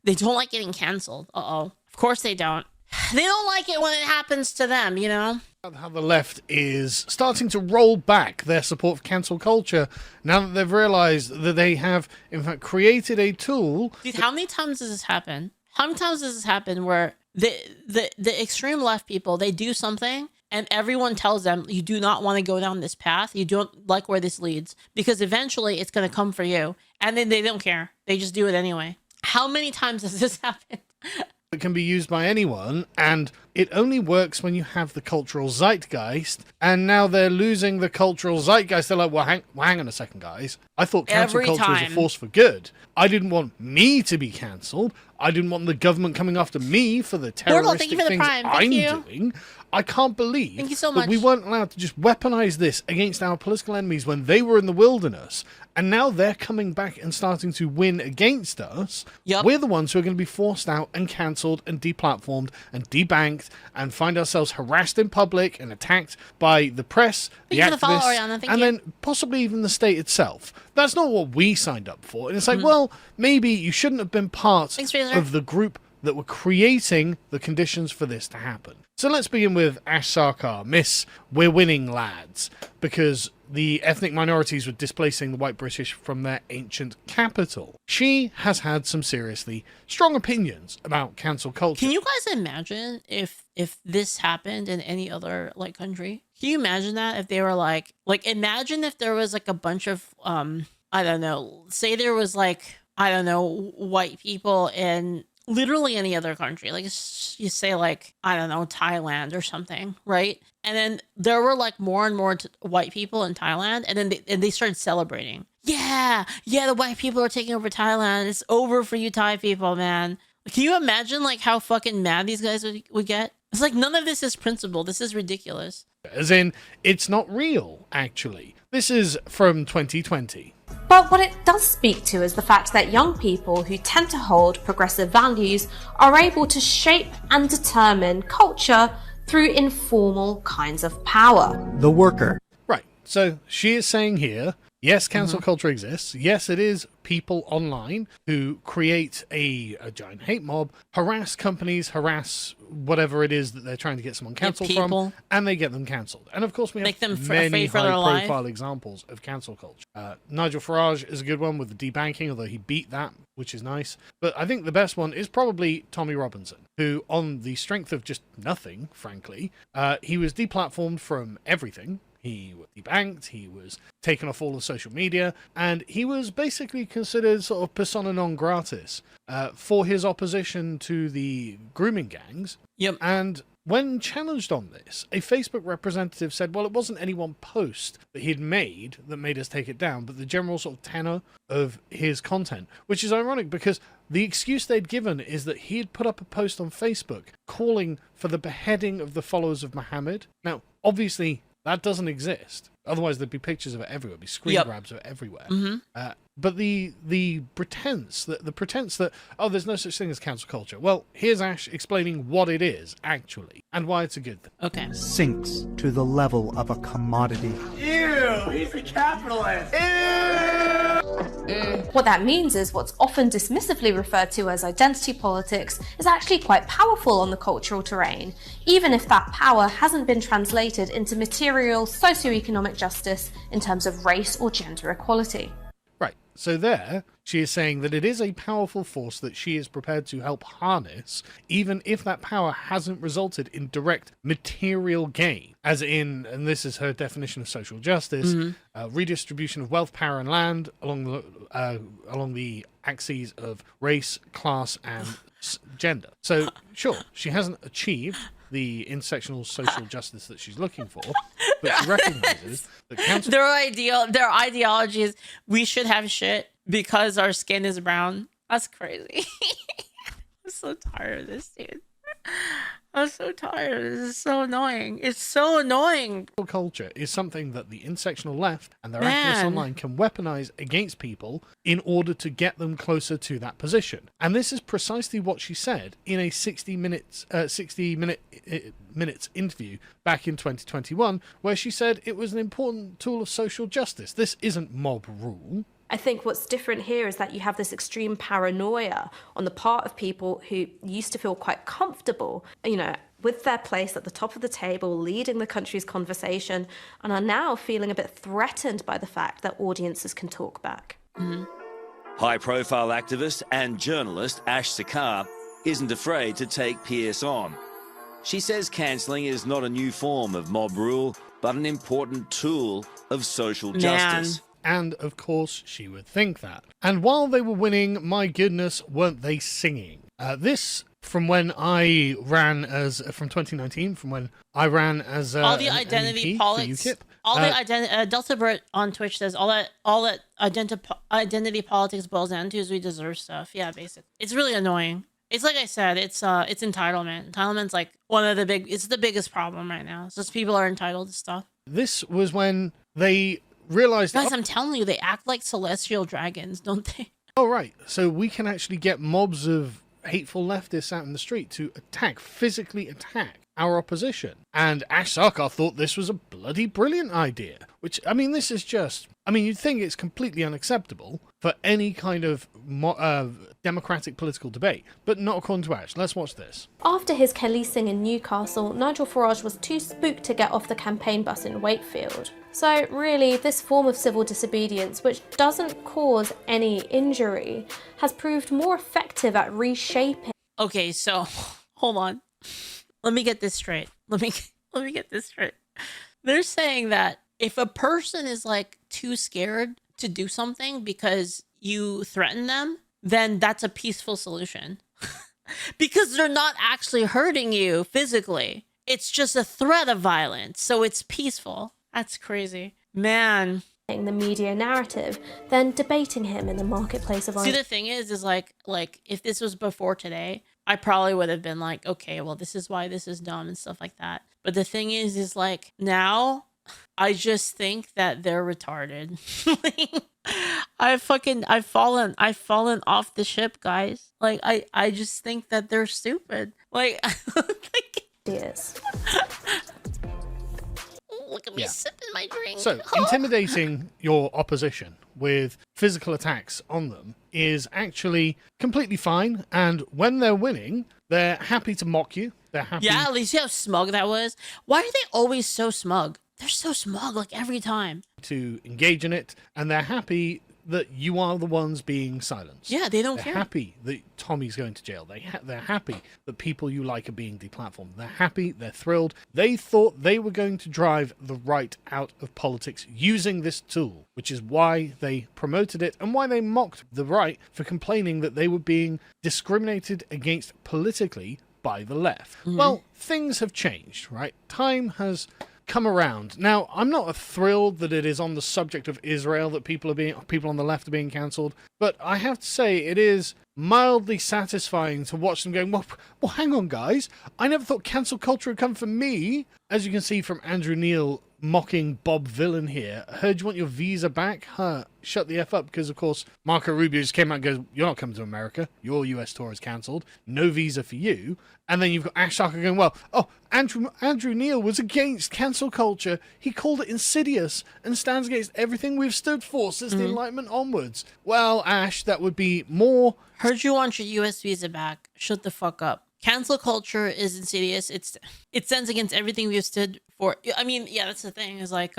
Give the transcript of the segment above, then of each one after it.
They don't like getting canceled. Uh-oh. Of course they don't. They don't like it when it happens to them, you know? How the left is starting to roll back their support for cancel culture now that they've realized that they have, in fact, created a tool. Dude, how many times does this happen? How many times does this happen where the extreme left people, they do something and everyone tells them, you do not want to go down this path. You don't like where this leads because eventually it's going to come for you. And then they don't care. They just do it anyway. How many times has this happened? It can be used by anyone, and it only works when you have the cultural zeitgeist, and now they're losing the cultural zeitgeist. They're like, well, hang on a second, guys. I thought cancel culture was a force for good. I didn't want me to be cancelled. I didn't want the government coming after me for the terroristic things I'm doing. I can't believe that we weren't allowed to just weaponize this against our political enemies when they were in the wilderness, and now they're coming back and starting to win against us. Yep. We're the ones who are going to be forced out and cancelled and deplatformed and debanked and find ourselves harassed in public and attacked by the press, the activists, and then possibly even the state itself. That's not what we signed up for. And it's like, well, maybe you shouldn't have been part of the group that were creating the conditions for this to happen. So let's begin with Ash Sarkar, Miss We're Winning Lads, because the ethnic minorities were displacing the white British from their ancient capital. She has had some seriously strong opinions about cancel culture. Can you guys imagine if this happened in any other like country? Can you imagine that if they were like imagine if there was like a bunch of I don't know, say there was like, I don't know, white people in literally any other country, like you say like, I don't know, Thailand or something, right? And then there were like more and more white people in Thailand, and then they started celebrating. Yeah, the white people are taking over Thailand. It's over for you Thai people, man. Can you imagine like how fucking mad these guys would get? It's like none of this is principle. This is ridiculous. As in, it's not real, actually. This is from 2020. But what it does speak to is the fact that young people who tend to hold progressive values are able to shape and determine culture through informal kinds of power. The worker. Right. So she is saying here, yes, cancel culture exists. Yes, it is people online who create a giant hate mob, harass companies, harass whatever it is that they're trying to get someone cancelled from, and they get them cancelled. And of course, we have many high-profile examples of cancel culture. Nigel Farage is a good one with the debanking, although he beat that, which is nice. But I think the best one is probably Tommy Robinson, who, on the strength of just nothing, frankly, he was deplatformed from everything. He was debanked, he was taken off all of social media, and he was basically considered sort of persona non gratis for his opposition to the grooming gangs. Yep. And when challenged on this, a Facebook representative said, well, it wasn't any one post that he'd made that made us take it down, but the general sort of tenor of his content, which is ironic because the excuse they'd given is that he had put up a post on Facebook calling for the beheading of the followers of Muhammad. Now, obviously, that doesn't exist. Otherwise, there'd be pictures of it everywhere. There'd be screen grabs of it everywhere. But the pretense that oh, there's no such thing as cancel culture. Well, here's Ash explaining what it is actually and why it's a good thing. Okay. Sinks to the level of a commodity. Ew, he's a capitalist. Ew. What that means is what's often dismissively referred to as identity politics is actually quite powerful on the cultural terrain, even if that power hasn't been translated into material socioeconomic justice in terms of race or gender equality. Right. So there, she is saying that it is a powerful force that she is prepared to help harness, even if that power hasn't resulted in direct material gain, as in, and this is her definition of social justice, redistribution of wealth, power, and land along the axes of race, class, and gender. So, sure, she hasn't achieved the intersectional social justice that she's looking for, but she recognizes that cancel... Their ideology is we should have shit because our skin is brown. That's crazy. I'm so tired of this, dude. I'm so tired. This is so annoying. It's so annoying. Culture is something that the intersectional left and their activists online can weaponize against people in order to get them closer to that position. And this is precisely what she said in a 60 minutes interview back in 2021, where she said it was an important tool of social justice. This isn't mob rule. I think what's different here is that you have this extreme paranoia on the part of people who used to feel quite comfortable, with their place at the top of the table, leading the country's conversation, and are now feeling a bit threatened by the fact that audiences can talk back. High-profile activist and journalist Ash Sakar isn't afraid to take Pierce on. She says cancelling is not a new form of mob rule, but an important tool of social justice. And, of course, she would think that. And while they were winning, my goodness, weren't they singing? This, from when I ran as... From 2019, from when I ran as all the identity politics... All the Delta Bert on Twitch says all that identity politics boils down to is we deserve stuff. Yeah, basically. It's really annoying. It's like I said, it's entitlement. Entitlement's like it's the biggest problem right now. It's just people are entitled to stuff. This was when they realized... Guys, I'm telling you, they act like celestial dragons, don't they? Oh, right. So we can actually get mobs of hateful leftists out in the street to physically attack our opposition. And Ash Sarkar thought this was a bloody brilliant idea. Which, this is just... you'd think it's completely unacceptable for any kind of democratic political debate, but not according to Ash. Let's watch this. After his policing in Newcastle, Nigel Farage was too spooked to get off the campaign bus in Wakefield. So really, this form of civil disobedience, which doesn't cause any injury, has proved more effective at reshaping. Okay, so hold on. Let me get this straight. Let me get this straight. They're saying that if a person is like too scared to do something because you threaten them, then that's a peaceful solution. Because they're not actually hurting you physically. It's just a threat of violence. So it's peaceful. That's crazy. Man. The media narrative, then debating him in the marketplace of... See, the thing is like if this was before today, I probably would have been like, okay, well, this is why this is dumb and stuff like that. But the thing is like now I just think that they're retarded. I've fallen off the ship, guys. Like I just think that they're stupid. Like Yes. Look at me sipping my drink. So, intimidating your opposition with physical attacks on them is actually completely fine. And when they're winning, they're happy to mock you. They're happy. Yeah, at least see how smug that was. Why are they always so smug? They're so smug, like every time. To engage in it, and they're happy that you are the ones being silenced. Yeah, they don't They're care. happy that Tommy's going to jail. They're happy that people you like are being deplatformed. They're happy. They're thrilled. They thought they were going to drive the right out of politics using this tool, which is why they promoted it and why they mocked the right for complaining that they were being discriminated against politically by the left. Mm-hmm. Well, things have changed, right? Time has come around. Now, I'm not thrilled that it is on the subject of Israel that people on the left are being cancelled, but I have to say it is mildly satisfying to watch them going, well, hang on, guys. I never thought cancel culture would come from me. As you can see from Andrew Neil mocking Bob Villain here. Heard you want your visa back? Huh. Shut the F up, because, of course, Marco Rubio just came out and goes, you're not coming to America. Your US tour is cancelled. No visa for you. And then you've got Ash Sarkar going, well, Andrew Neil was against cancel culture. He called it insidious and stands against everything we've stood for since the Enlightenment onwards. Well, Ash, that would be more... Heard you want your US visa back. Shut the fuck up. Cancel culture is insidious. It stands against everything we've stood for. I mean, yeah, that's the thing. Is like,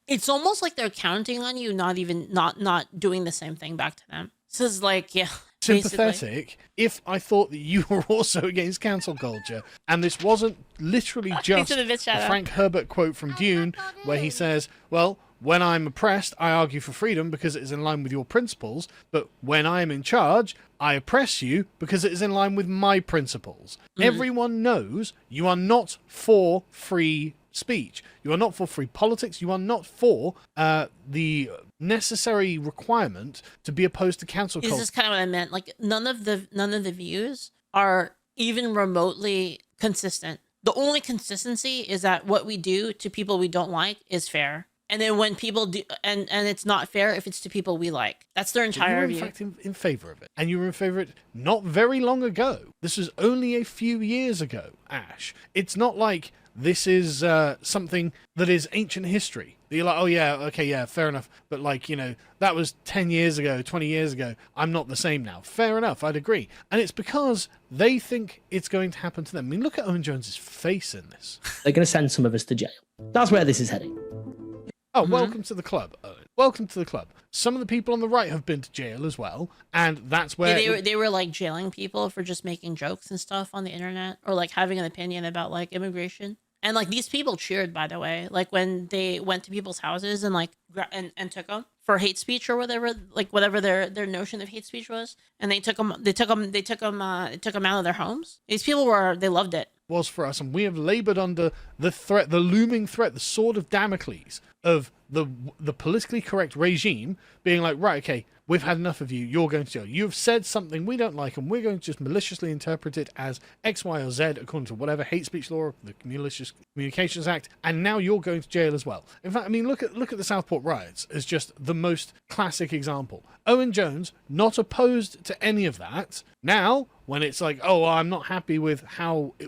it's almost like they're counting on you, not doing the same thing back to them. So it's like, yeah. Sympathetic if I thought that you were also against cancel culture, and this wasn't literally just a Frank Herbert quote from Dune, where he says, well, when I'm oppressed, I argue for freedom because it is in line with your principles, but when I am in charge, I oppress you because it is in line with my principles. Everyone knows you are not for free speech. You are not for free politics. You are not for the necessary requirement to be opposed to cancel culture. This is kind of what I meant. Like none of the views are even remotely consistent. The only consistency is that what we do to people we don't like is fair. And then when people do, and it's not fair if it's to people we like. That's their entire view. You were, in fact, in favour of it. And you were in favour of it not very long ago. This was only a few years ago, Ash. It's not like this is something that is ancient history. You're like, oh yeah, okay, yeah, fair enough. But like, that was 10 years ago, 20 years ago. I'm not the same now. Fair enough, I'd agree. And it's because they think it's going to happen to them. I mean, look at Owen Jones's face in this. They're going to send some of us to jail. That's where this is heading. Oh, welcome to the club, Owen. Welcome to the club. Some of the people on the right have been to jail as well, and that's where they were like jailing people for just making jokes and stuff on the internet, or like having an opinion about like immigration. And like these people cheered, by the way, like when they went to people's houses and like and took them for hate speech or whatever, like whatever their notion of hate speech was, and they took them out of their homes. These people they loved it. Was for us, and we have labored under the threat, the looming threat, the sword of Damocles of the politically correct regime being like, right, okay, we've had enough of you, you're going to jail. You've said something we don't like, and we're going to just maliciously interpret it as X, Y, or Z according to whatever hate speech law or the Malicious Communications Act, and now you're going to jail as well. In fact, I mean, look at the Southport riots as just the most classic example. Owen Jones, not opposed to any of that. Now, when it's like, oh, well, I'm not happy with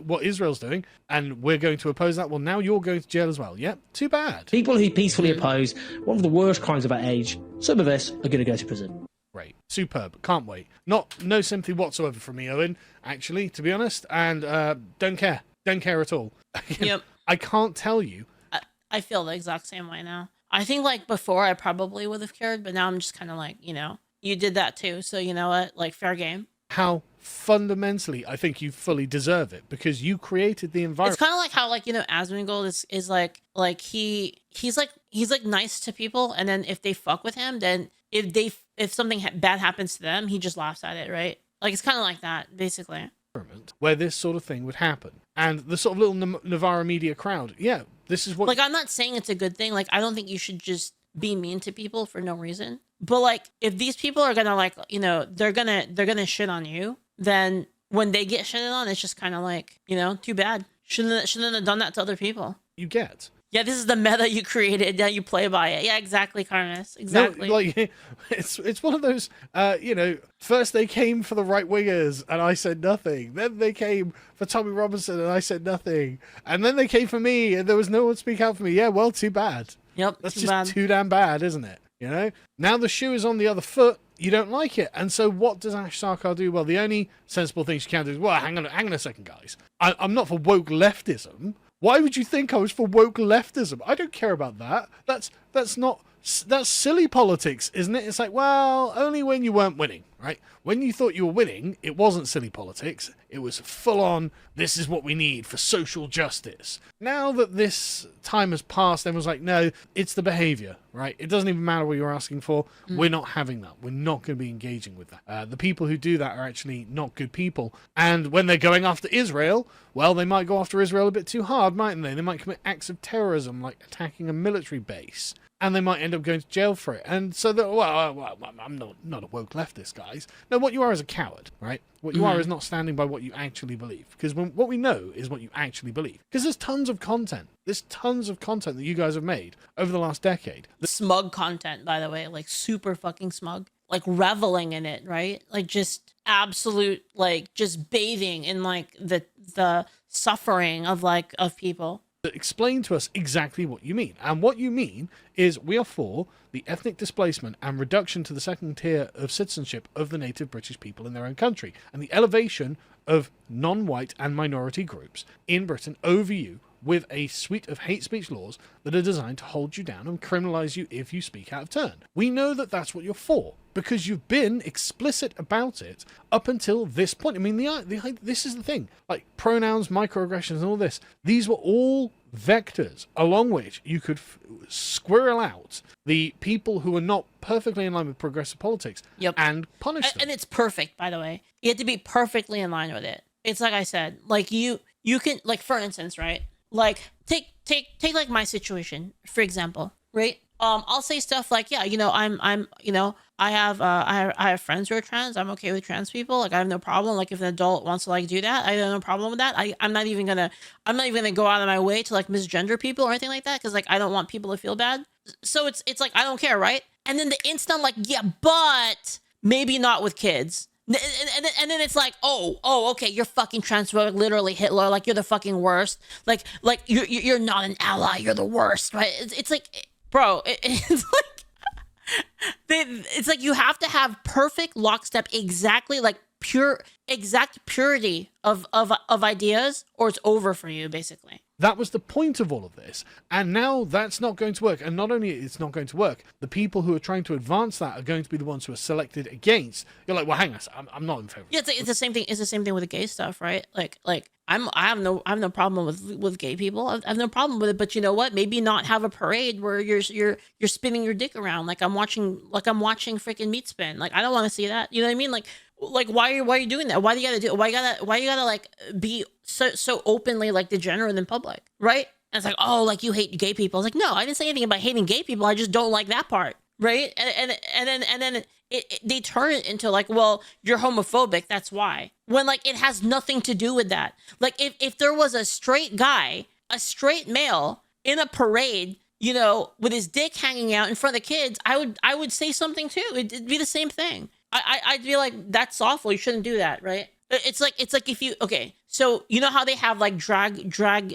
what Israel's doing, and we're going to oppose that, well, now you're going to jail as well. Yep, too bad. People who peacefully oppose one of the worst crimes of our age, some of us are going to go to prison. Great. Superb. Can't wait. No sympathy whatsoever from me, Owen, actually, to be honest, and don't care. Don't care at all. Yep. I can't tell you. I feel the exact same way now. I think like before I probably would have cared, but now I'm just kind of like, you did that too, so you know what? Like, fair game. How fundamentally I think you fully deserve it, because you created the environment. It's kind of like how Asmongold is like he's nice to people, and then if they fuck with him, then if something bad happens to them, he just laughs at it, right? Like it's kind of like that basically. Where this sort of thing would happen, and the sort of little Navarra media crowd, yeah, this is what. Like, I'm not saying it's a good thing. Like, I don't think you should just be mean to people for no reason. But like, if these people are gonna like, they're gonna shit on you, then when they get shitted on, it's just kind of like, too bad. Shouldn't have done that to other people. You get. Yeah, this is the meta you created. Yeah, you play by it. Yeah, exactly, Carnes. Exactly. No, like, it's one of those, first they came for the right wingers and I said nothing. Then they came for Tommy Robinson and I said nothing. And then they came for me and there was no one to speak out for me. Yeah, well, too bad. Yep, that's just too damn bad, isn't it? Now the shoe is on the other foot. You don't like it. And so what does Ash Sarkar do? Well, the only sensible thing she can do is, well, hang on a second, guys. I'm not for woke leftism. Why would you think I was for woke leftism? I don't care about that. That's silly politics, isn't it? It's like, well, only when you weren't winning, right? When you thought you were winning, it wasn't silly politics. It was full on, this is what we need for social justice. Now that this time has passed, everyone's like, no, it's the behavior, right? It doesn't even matter what you're asking for. We're not having that. We're not going to be engaging with that. The people who do that are actually not good people. And when they're going after Israel, well, they might go after Israel a bit too hard, mightn't they? They might commit acts of terrorism, like attacking a military base. And they might end up going to jail for it. And so, I'm not a woke leftist, guys. No, what you are is a coward, right? What you are is not standing by what you actually believe. Because what we know is what you actually believe. Because there's tons of content. There's tons of content that you guys have made over the last decade. Smug content, by the way. Like, super fucking smug. Like, reveling in it, right? Like, just absolute, like, just bathing in, like, the suffering of people. Explain to us exactly what you mean. And what you mean is we are for the ethnic displacement and reduction to the second tier of citizenship of the native British people in their own country, and the elevation of non-white and minority groups in Britain over you with a suite of hate speech laws that are designed to hold you down and criminalize you if you speak out of turn. We know that that's what you're for, because you've been explicit about it up until this point. I mean, this is the thing. Like, pronouns, microaggressions, and all this. These were all vectors along which you could squirrel out the people who are not perfectly in line with progressive politics and punish them. And it's perfect, by the way. You have to be perfectly in line with it. It's like I said, like you can, like, for instance, right? Like, take like my situation, for example, right? I'll say stuff like, yeah, I have friends who are trans. I'm okay with trans people. Like, I have no problem. Like, if an adult wants to like do that, I have no problem with that. I'm not even gonna go out of my way to like misgender people or anything like that, because like I don't want people to feel bad. So it's like I don't care, right? And then the instant I'm like, yeah, but maybe not with kids. And then it's like, okay, you're fucking transphobic, literally Hitler, like you're the fucking worst, like you're not an ally, you're the worst, right? It's like, bro, it's like it's like you have to have perfect lockstep, exactly like exact purity of ideas, or it's over for you, basically. That was the point of all of this. And now that's not going to work. And not only it's not going to work, the people who are trying to advance that are going to be the ones who are selected against. You're like, well, hang on, I'm not in favor. Yeah, it's the same thing. It's the same thing with the gay stuff, right? Like I have no problem with gay people. I have no problem with it. But you know what? Maybe not have a parade where you're spinning your dick around like I'm watching freaking meat spin. Like I don't want to see that. You know what I mean? Like why are you doing that? Why do you gotta do it? Why you gotta like be so openly like degenerate in public, right? And it's like, oh, like you hate gay people. It's like, no, I didn't say anything about hating gay people. I just don't like that part, right? And then they turn it into like, well, you're homophobic, that's why. When like it has nothing to do with that. Like if there was a straight guy, a straight male in a parade, you know, with his dick hanging out in front of kids, I would say something too. It'd be the same thing. I'd be like, that's awful. You shouldn't do that, right? It's like if you, okay, so you know how they have like drag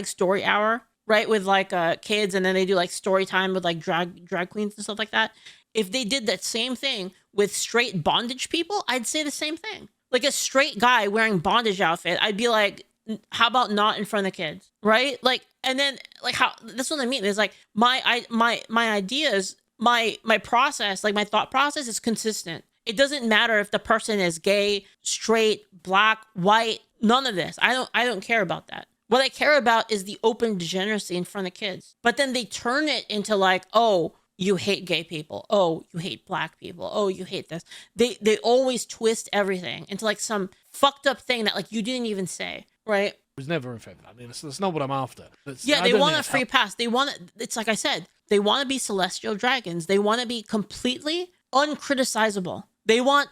story hour, right? With like kids, and then they do like story time with like drag queens and stuff like that. If they did that same thing with straight bondage people, I'd say the same thing. Like a straight guy wearing bondage outfit, I'd be like, how about not in front of kids, right? Like, and then like how, that's what I mean. It's like my ideas, my process, like my thought process is consistent. It doesn't matter if the person is gay, straight, black, white, none of this. I don't care about that. What I care about is the open degeneracy in front of kids. But then they turn it into like, oh, you hate gay people. Oh, you hate black people. Oh, you hate this. They always twist everything into like some fucked up thing that like you didn't even say, right? I was never in favor of that. I mean, that's not what I'm after. Yeah, they want a free pass. They want it. It's like I said, they want to be celestial dragons. They want to be completely uncriticizable. They want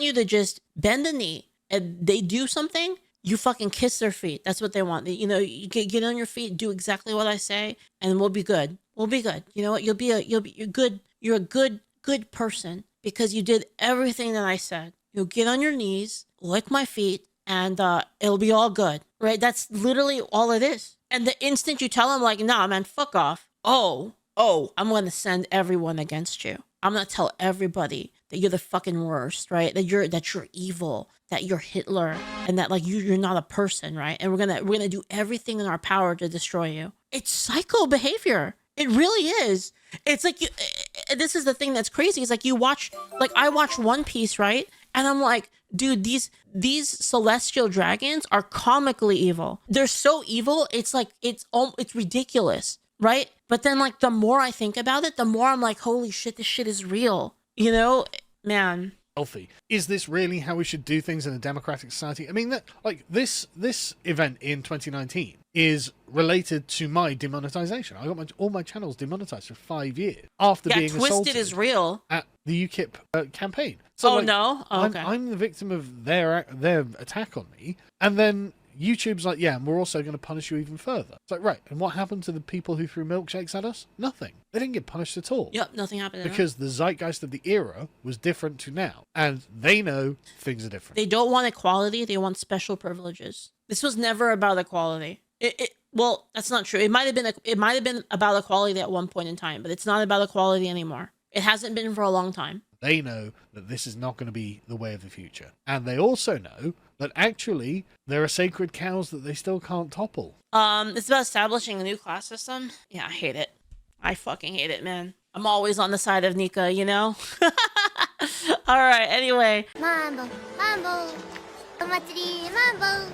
you to just bend the knee, and they do something, you fucking kiss their feet. That's what they want. You know, you get on your feet, do exactly what I say, and we'll be good. We'll be good. You know what? You're good. You're a good person because you did everything that I said. You'll get on your knees, lick my feet, and it'll be all good. Right? That's literally all it is. And the instant you tell them like, nah, man, fuck off. Oh, I'm gonna send everyone against you. I'm gonna tell everybody that you're the fucking worst, right? That you're evil, that you're Hitler, and that like you're not a person, right? And we're gonna do everything in our power to destroy you. It's psycho behavior. It really is. It's like this is the thing that's crazy. It's like I watch One Piece, right? And I'm like, dude, these celestial dragons are comically evil. They're so evil. It's like it's ridiculous, right? But then like the more I think about it, the more I'm like, holy shit, this shit is real. You know, man. Healthy. Is this really how we should do things in a democratic society? I mean, that like this event in 2019 is related to my demonetization. I got all my channels demonetized for 5 years after being Twisted assaulted is real at the UKIP campaign. So, like, no? Oh, okay. I'm the victim of their attack on me, and then YouTube's like, yeah, and we're also going to punish you even further. It's like, right, and what happened to the people who threw milkshakes at us? Nothing. They didn't get punished at all. Yep, nothing happened. Because the zeitgeist of the era was different to now, and they know things are different. They don't want equality. They want special privileges. This was never about equality. Well, that's not true. It might have been about equality at one point in time, but it's not about equality anymore. It hasn't been for a long time. They know that this is not going to be the way of the future. And they also know that actually there are sacred cows that they still can't topple. It's about establishing a new class system. Yeah, I hate it. I fucking hate it, man. I'm always on the side of Nika, you know? All right, anyway. Mambo, mambo, omatsuri, mambo.